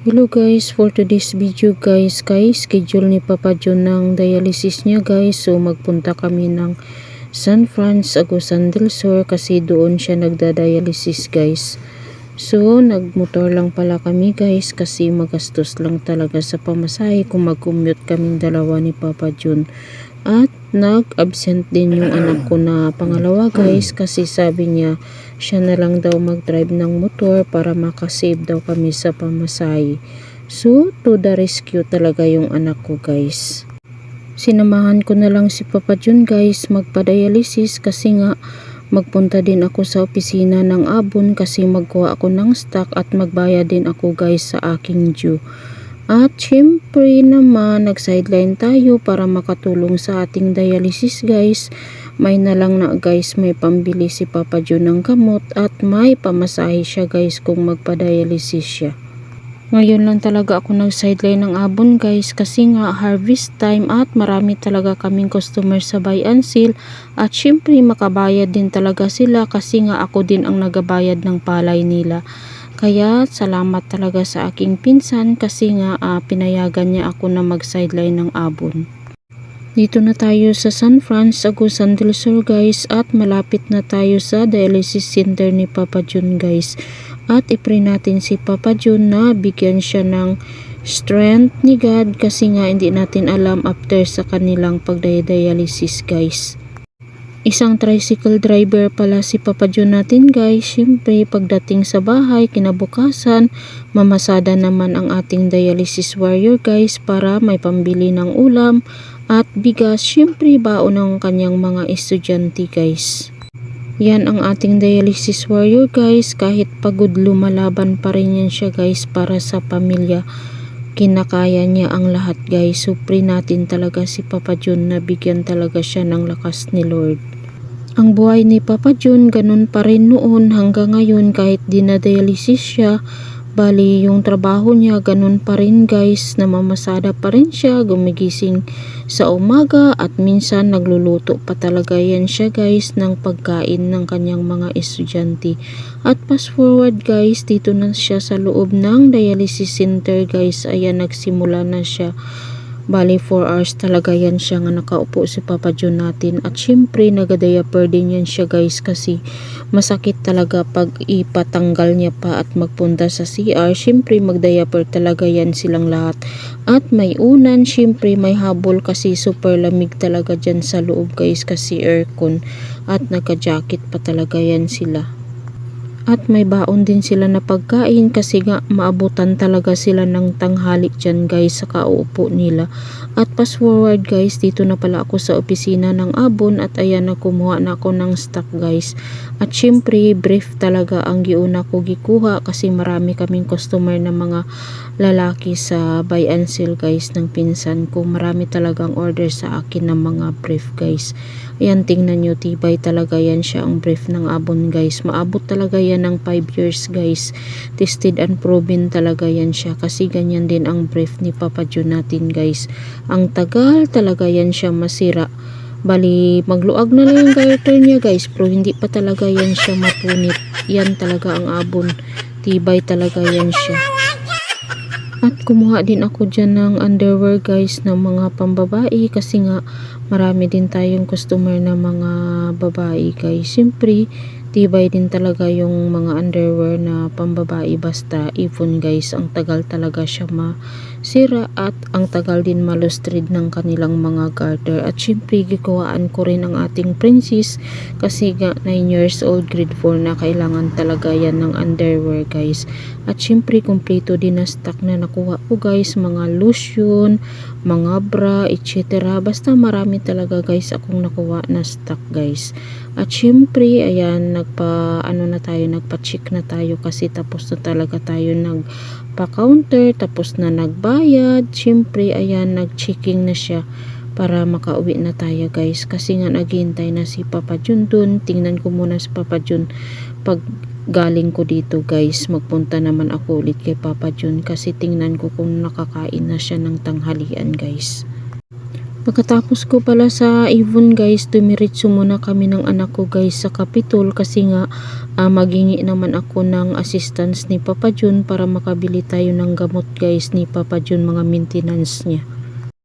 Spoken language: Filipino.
Hello guys, for today's video guys, schedule ni Papa John ng dialysis niya guys. So magpunta kami ng San Franz, Agusan del Sur kasi doon siya nagda-dialysis guys. So nagmotor lang pala kami guys kasi magastos lang talaga sa pamasahe kung mag-commute kaming dalawa ni Papa John. At nag-absent din yung anak ko na pangalawa guys kasi sabi niya siya na lang daw mag-drive ng motor para makasave daw kami sa pamasahe. So to the rescue talaga yung anak ko guys. Sinamahan ko na lang si Papa John guys magpa-dialysis kasi nga magpunta din ako sa opisina ng Abon kasi magkuha ako ng stock at magbayad din ako guys sa aking due. At syempre naman nag-sideline tayo para makatulong sa ating dialysis guys. May na lang na guys, may pambili si Papa John ng gamot at may pamasahe siya guys kung magpa-dialysis siya. Ngayon lang talaga ako nag-sideline ng Abon guys kasi nga harvest time at marami talaga kaming customer sa buy and sell at syempre makabayad din talaga sila kasi nga ako din ang nagabayad ng palay nila. Kaya salamat talaga sa aking pinsan kasi nga pinayagan niya ako na mag-sideline ng Abon. Dito na tayo sa San Franz, Agusan del Sur guys at malapit na tayo sa dialysis center ni Papa John guys. At i-pray natin si Papa John na bigyan siya ng strength ni God kasi nga hindi natin alam after sa kanilang pagdialysis guys. Isang tricycle driver pala si Papa John natin guys. Siyempre pagdating sa bahay kinabukasan mamasada naman ang ating dialysis warrior guys para may pambili ng ulam at bigas. Siyempre baon ng kanyang mga estudyante guys. Yan ang ating dialysis warrior guys. Kahit pagod lumalaban pa rin yan siya guys para sa pamilya. Kinakaya niya ang lahat guys. So pray natin talaga si Papa John na bigyan talaga siya ng lakas ni Lord. Ang buhay ni Papa John ganun pa rin noon hanggang ngayon kahit dinadialysis siya. Bali yung trabaho niya ganun pa rin guys, namamasada pa rin siya, gumigising sa umaga at minsan nagluluto pa talaga yan siya guys ng pagkain ng kanyang mga estudyante. At fast forward guys, dito na siya sa loob ng dialysis center guys. Ayan, nagsimula na siya. Bali 4 hours talaga yan siya nga nakaupo si Papa John natin. At syempre nagadiaper din yan siya guys kasi masakit talaga pag ipatanggal niya pa at magpunta sa CR. Syempre magdiaper talaga yan silang lahat. At may unan, syempre may habol kasi super lamig talaga dyan sa loob guys kasi aircon. At naka-jacket pa talaga yan sila. At may baon din sila na pagkain kasi nga maabutan talaga sila ng tanghali dyan guys sa kauupo nila. At fast forward guys, dito na pala ako sa opisina ng Abon at ayan na kumuha na ako ng stock guys. At syempre brief talaga ang giuna ko gikuha kasi marami kaming customer na mga lalaki sa buy and sell guys ng pinsan ko. Marami talagang order sa akin ng mga brief guys. Ayan, tingnan nyo, tibay talaga yan siya ang brief ng Abon guys. Maabot talaga yan ng 5 years guys. Tested and proven talaga yan siya kasi ganyan din ang brief ni Papa John natin guys. Ang tagal talaga yan siya masira. Bali magluag na lang yung garter niya guys pero hindi pa talaga yan siya mapunit. Yan talaga ang Abon. Tibay talaga yan siya. At kumuha din ako dyan ng underwear guys ng mga pambabae kasi nga marami din tayong customer na mga babae guys. Siyempre tibay din talaga yung mga underwear na pambabae basta ipon guys. Ang tagal talaga siya masira at ang tagal din malustrid ng kanilang mga garter. At syempre gikuhaan ko rin ang ating princess kasi nga 9 years old grade 4 na, kailangan talaga yan ng underwear guys. At syempre kumpleto din na stock na nakuha ko guys, mga lotion, mga bra, etc. Basta marami talaga guys akong nakuha na stock guys. At syempre ayan, nagpa-check na tayo kasi tapos na talaga tayo nagpa-counter, tapos na nagbayad. Syempre ayan, nag-checking na siya para makauwi na tayo guys kasi nga naghihintay na si Papa John dun. Tingnan ko muna si Papa John pag galing ko dito guys. Magpunta naman ako ulit kay Papa John kasi tingnan ko kung nakakain na siya ng tanghalian guys. Pagkatapos ko pala sa Avon guys, dumiretso muna kami ng anak ko guys sa Capitol kasi nga maghingi naman ako ng assistance ni Papa John para makabili tayo ng gamot guys ni Papa John, mga maintenance niya.